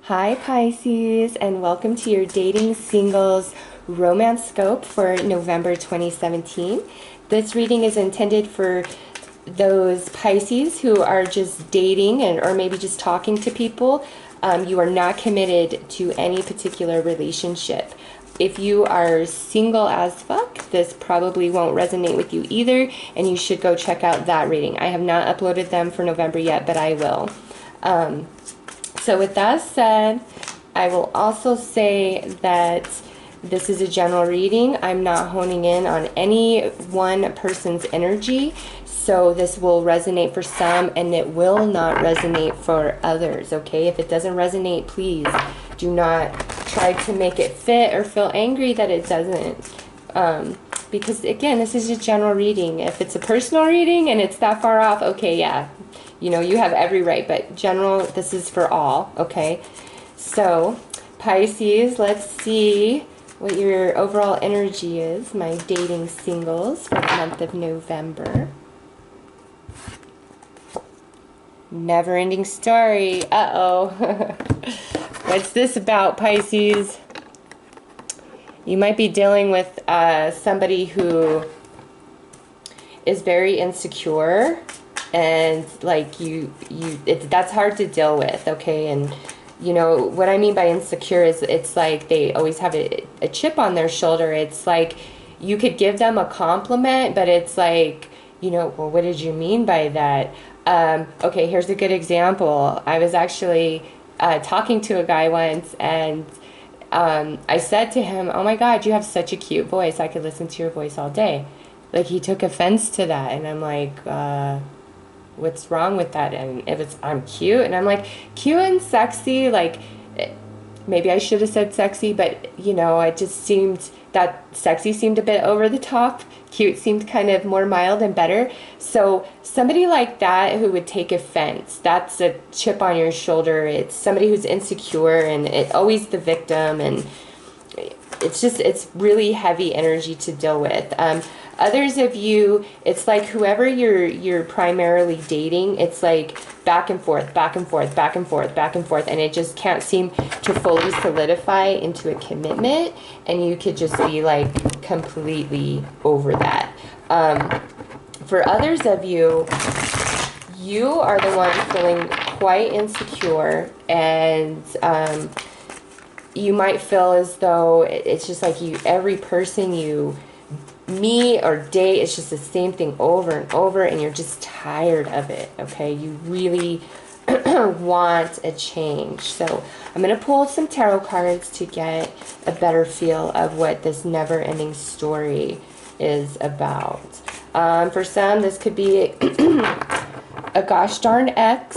Hi Pisces, and welcome to your Dating Singles Romance Scope for November 2017. This reading is intended for those Pisces who are just dating or maybe just talking to people. You are not committed to any particular relationship. If you are single as fuck, this probably won't resonate with you either, and you should go check out that reading. I have not uploaded them for November yet, but I will. So with that said, I will also say that this is a general reading. I'm not honing in on any one person's energy. So this will resonate for some and it will not resonate for others, okay? If it doesn't resonate, please do not try to make it fit or feel angry that it doesn't. Because again, this is a general reading. If it's a personal reading and it's that far off, okay, yeah. You know, you have every right, but general, this is for all, okay? So, Pisces, let's see what your overall energy is, my dating singles for the month of November. Never-ending story. Uh-oh. What's this about, Pisces? You might be dealing with somebody who is very insecure. And like that's hard to deal with, okay? And you know what I mean by insecure is it's like they always have a chip on their shoulder. It's like you could give them a compliment, but it's like, you know, well, what did you mean by that? Okay, here's a good example. I was actually talking to a guy once, and I said to him, "Oh my God, you have such a cute voice. I could listen to your voice all day." Like he took offense to that, and I'm like, what's wrong with that? And if it's I'm cute, and I'm like, cute and sexy, like maybe I should have said sexy, but you know, it just seemed that sexy seemed a bit over the top. Cute seemed kind of more mild and better. So somebody like that who would take offense, that's a chip on your shoulder. It's somebody who's insecure and always the victim, and it's really heavy energy to deal with. Others of you, it's like whoever you're primarily dating, it's like back and forth, back and forth, back and forth, back and forth, and it just can't seem to fully solidify into a commitment, and you could just be like completely over that. For others of you, you are the one feeling quite insecure, and you might feel as though it's just like every person you meet or date, it's just the same thing over and over, and you're just tired of it, okay? You really want a change. So I'm going to pull some tarot cards to get a better feel of what this never-ending story is about. For some, this could be a gosh darn ex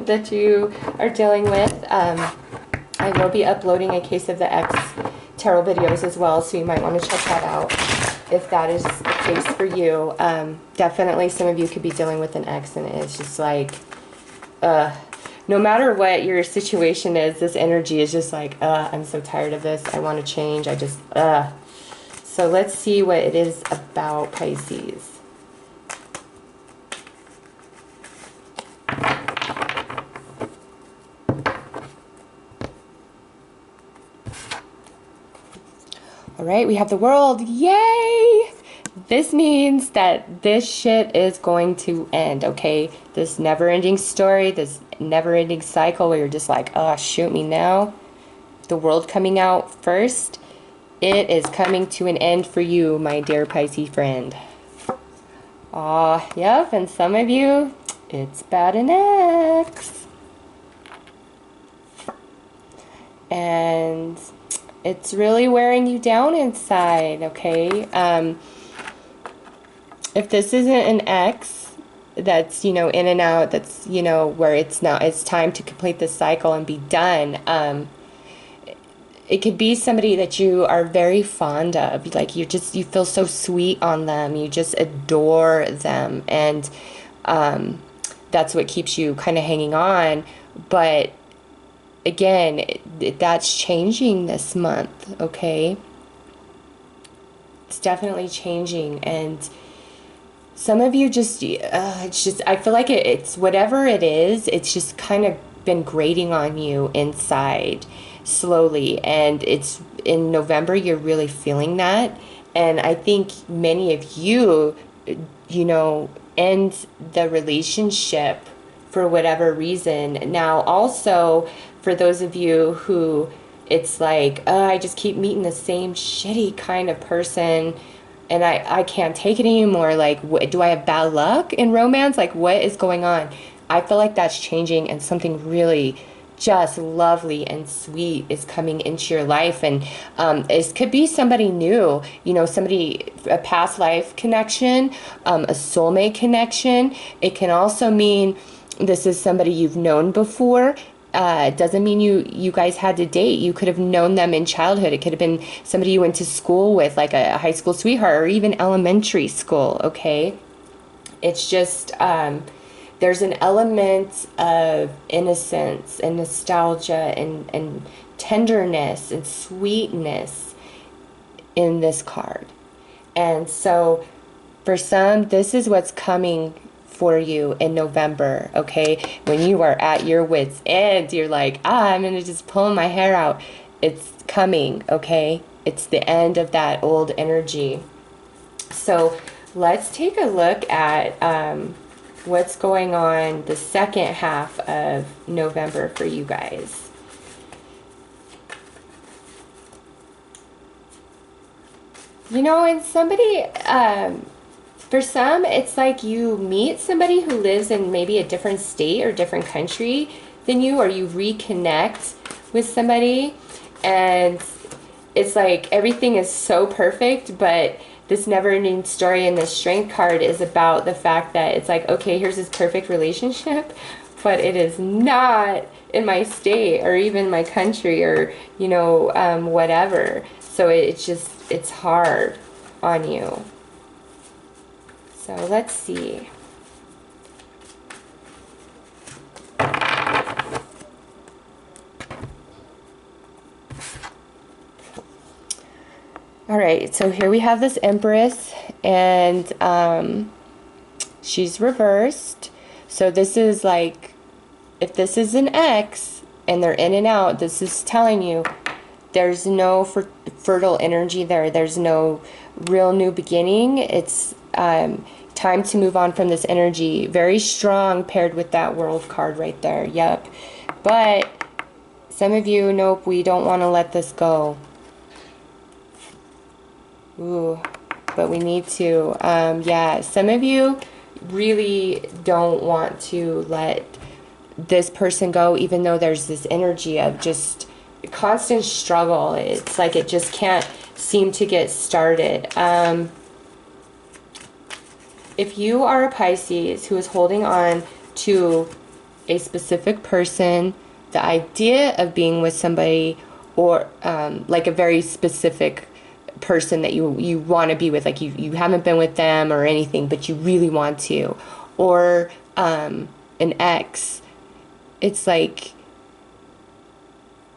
that you are dealing with. I will be uploading a Case of the Ex tarot videos as well, so you might want to check that out if that is the case for you. Definitely some of you could be dealing with an ex, and it's just like, no matter what your situation is, this energy is just like, I'm so tired of this. I want to change. So let's see what it is about, Pisces. All right, we have the World. Yay! This means that this shit is going to end, okay? This never-ending story, this never-ending cycle where you're just like, oh, shoot me now. The World coming out first. It is coming to an end for you, my dear Pisces friend. Yep, and some of you, it's about an ex. And it's really wearing you down inside, okay? If this isn't an ex that's, you know, in and out, that's, you know, where it's time to complete this cycle and be done, it could be somebody that you are very fond of. Like, you feel so sweet on them. You just adore them. And that's what keeps you kind of hanging on. But again, that's changing this month, okay? It's definitely changing, and some of you just, it's just, I feel like it's whatever it is, it's just kind of been grating on you inside slowly. And it's in November, you're really feeling that. And I think many of you, you know, end the relationship for whatever reason. Now, also, for those of you who it's like, I just keep meeting the same shitty kind of person and I can't take it anymore. Like, do I have bad luck in romance? Like, what is going on? I feel like that's changing and something really just lovely and sweet is coming into your life. And it could be somebody new, you know, somebody, a past life connection, a soulmate connection. It can also mean this is somebody you've known before. It doesn't mean you guys had to date. You could have known them in childhood. It could have been somebody you went to school with, like a high school sweetheart or even elementary school, okay? It's just, there's an element of innocence and nostalgia and tenderness and sweetness in this card. And so for some, this is what's coming for you in November, okay? When you are at your wit's end, you're like, I'm gonna just pull my hair out. It's coming, okay? It's the end of that old energy. So let's take a look at what's going on the second half of November for you guys. You know, and somebody, for some, it's like you meet somebody who lives in maybe a different state or different country than you, or you reconnect with somebody, and it's like everything is so perfect, but this never-ending story in the Strength card is about the fact that it's like, okay, here's this perfect relationship, but it is not in my state or even my country or, you know, whatever. So it's just, it's hard on you. So let's see. All right, so here we have this Empress, and she's reversed. So this is like, if this is an ex and they're in and out, this is telling you there's no fertile energy there. There's no real new beginning. It's time to move on from this energy. Very strong paired with that World card right there. Yep. But some of you, nope, we don't want to let this go. Ooh, but we need to. Yeah, some of you really don't want to let this person go, even though there's this energy of just constant struggle. It's like it just can't seem to get started. If you are a Pisces who is holding on to a specific person, the idea of being with somebody, or like a very specific person that you want to be with, like you haven't been with them or anything, but you really want to, or an ex, it's like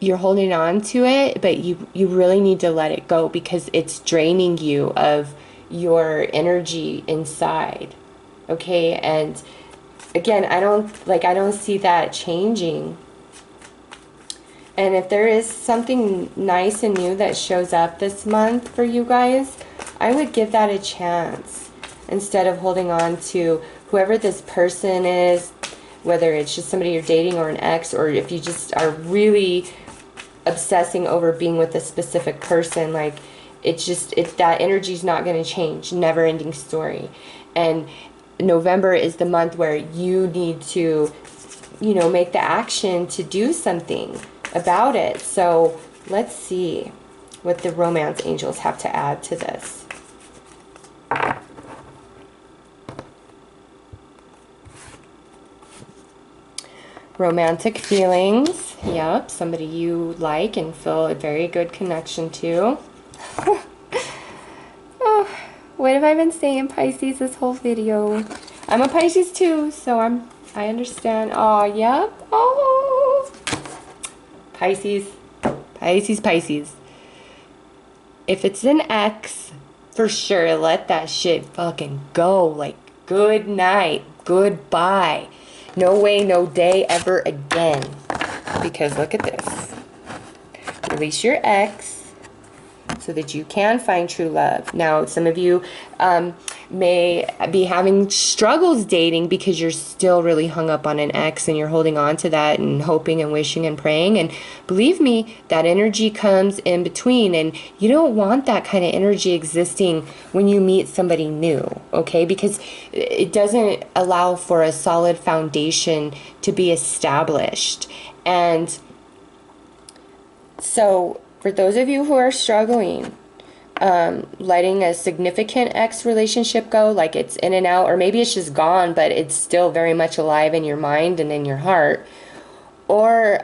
you're holding on to it, but you really need to let it go because it's draining you of your energy inside, okay? And again, I don't see that changing. And if there is something nice and new that shows up this month for you guys, I would give that a chance instead of holding on to whoever this person is, whether it's just somebody you're dating or an ex, or if you just are really obsessing over being with a specific person. Like, it's just, that energy's not going to change. Never ending story. And November is the month where you need to, you know, make the action to do something about it. So let's see what the romance angels have to add to this. Romantic feelings. Yep, somebody you like and feel a very good connection to. Oh, what have I been saying, Pisces, this whole video? I'm a Pisces too, so I understand. Oh, yep. Oh, Pisces, Pisces, Pisces. If it's an ex, for sure, let that shit fucking go. Like, good night, goodbye. No way, no day, ever again. Because look at this. Release your ex so that you can find true love. Now, some of you may be having struggles dating because you're still really hung up on an ex and you're holding on to that and hoping and wishing and praying. And believe me, that energy comes in between, and you don't want that kind of energy existing when you meet somebody new, okay? Because it doesn't allow for a solid foundation to be established. And so for those of you who are struggling, letting a significant ex relationship go, like it's in and out, or maybe it's just gone, but it's still very much alive in your mind and in your heart. Or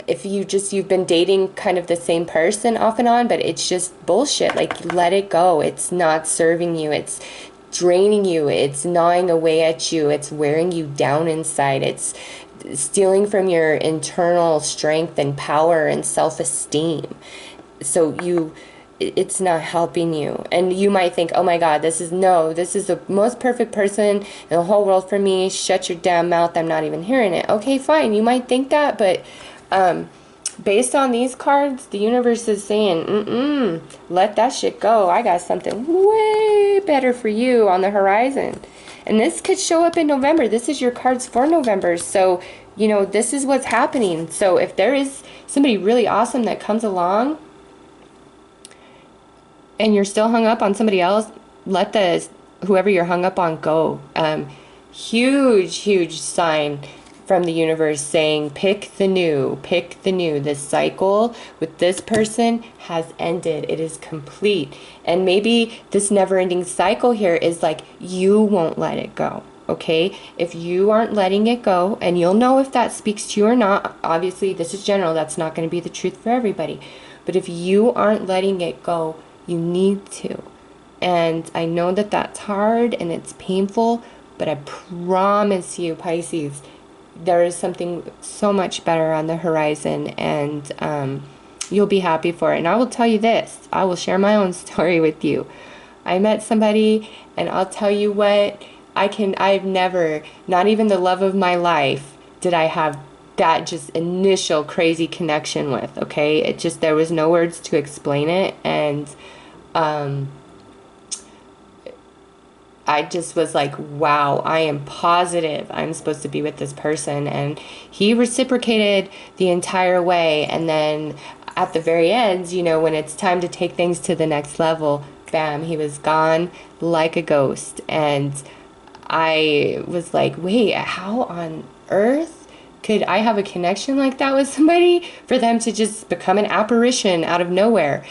if you've been dating kind of the same person off and on, but it's just bullshit, like let it go. It's not serving you. It's draining you. It's gnawing away at you. It's wearing you down inside. It's stealing from your internal strength and power and self-esteem. So it's not helping you. And you might think, oh my God, this is the most perfect person in the whole world for me. Shut your damn mouth. I'm not even hearing it. Okay, fine. You might think that, but based on these cards, the universe is saying, let that shit go. I got something way better for you on the horizon. And this could show up in November. This is your cards for November. So, this is what's happening. So if there is somebody really awesome that comes along and you're still hung up on somebody else, let whoever you're hung up on go. Huge sign from the universe saying, pick the new. This cycle with this person has ended. It is complete. And maybe this never-ending cycle here is like, you won't let it go. Okay? If you aren't letting it go, and you'll know if that speaks to you or not. Obviously, this is general. That's not going to be the truth for everybody. But if you aren't letting it go, you need to. And I know that that's hard and it's painful, but I promise you, Pisces, there is something so much better on the horizon, and you'll be happy for it. And I will tell you this, I will share my own story with you. I met somebody, and I'll tell you what, I've never, not even the love of my life, did I have that just initial crazy connection with, okay? It just, there was no words to explain it, and I just was like, wow, I am positive I'm supposed to be with this person. And he reciprocated the entire way. And then at the very end, when it's time to take things to the next level, bam, he was gone like a ghost. And I was like, wait, how on earth could I have a connection like that with somebody for them to just become an apparition out of nowhere?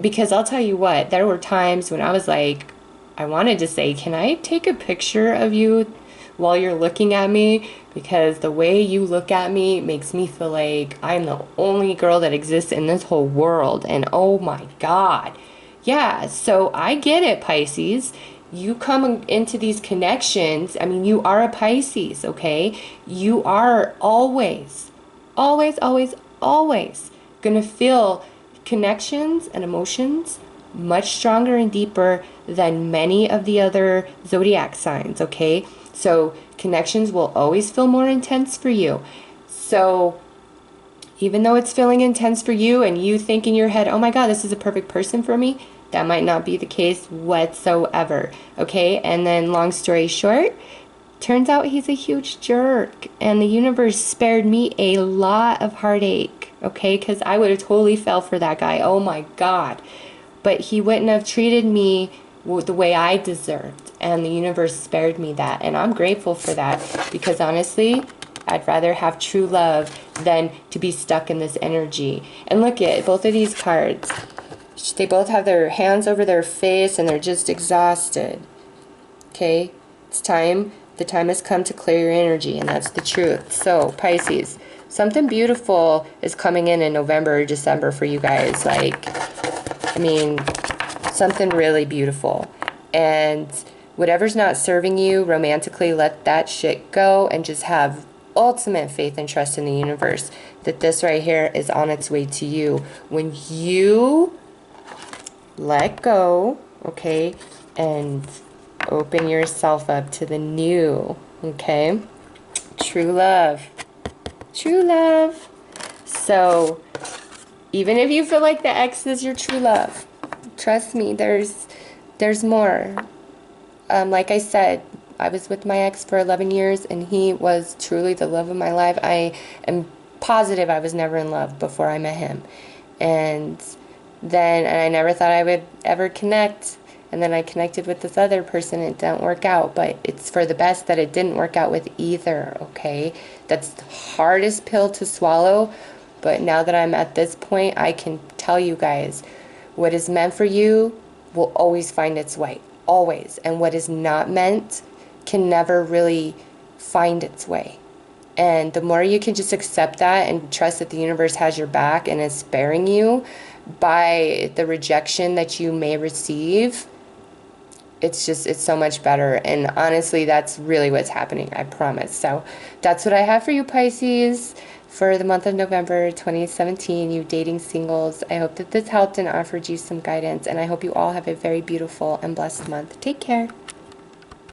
Because I'll tell you what, there were times when I was like, I wanted to say, can I take a picture of you while you're looking at me? Because the way you look at me makes me feel like I'm the only girl that exists in this whole world. And oh my God. Yeah, so I get it, Pisces. You come into these connections. I mean, you are a Pisces, okay? You are always gonna feel connections and emotions much stronger and deeper than many of the other zodiac signs, okay? So connections will always feel more intense for you. So even though it's feeling intense for you and you think in your head, oh my God, this is a perfect person for me, that might not be the case whatsoever, okay? And then long story short, turns out he's a huge jerk, and the universe spared me a lot of heartache, okay? Because I would have totally fell for that guy, oh my God. But he wouldn't have treated me the way I deserved, and the universe spared me that, and I'm grateful for that, because honestly, I'd rather have true love than to be stuck in this energy. And look at both of these cards. They both have their hands over their face, and they're just exhausted. Okay? It's time. The time has come to clear your energy, and that's the truth. So, Pisces, something beautiful is coming in November or December for you guys. Like, I mean, something really beautiful. And whatever's not serving you romantically, let that shit go and just have ultimate faith and trust in the universe that this right here is on its way to you. When you let go, okay, and open yourself up to the new, okay? True love. True love. So, even if you feel like the ex is your true love, trust me, there's more. Like I said, I was with my ex for 11 years, and he was truly the love of my life. I am positive I was never in love before I met him. And I never thought I would ever connect. And then I connected with this other person. It didn't work out, but it's for the best that it didn't work out with either, okay? That's the hardest pill to swallow. But now that I'm at this point, I can tell you guys, what is meant for you will always find its way. Always. And what is not meant can never really find its way. And the more you can just accept that and trust that the universe has your back and is sparing you by the rejection that you may receive, it's so much better. And honestly, that's really what's happening, I promise. So that's what I have for you, Pisces, for the month of November 2017, you dating singles. I hope that this helped and offered you some guidance, and I hope you all have a very beautiful and blessed month. Take care.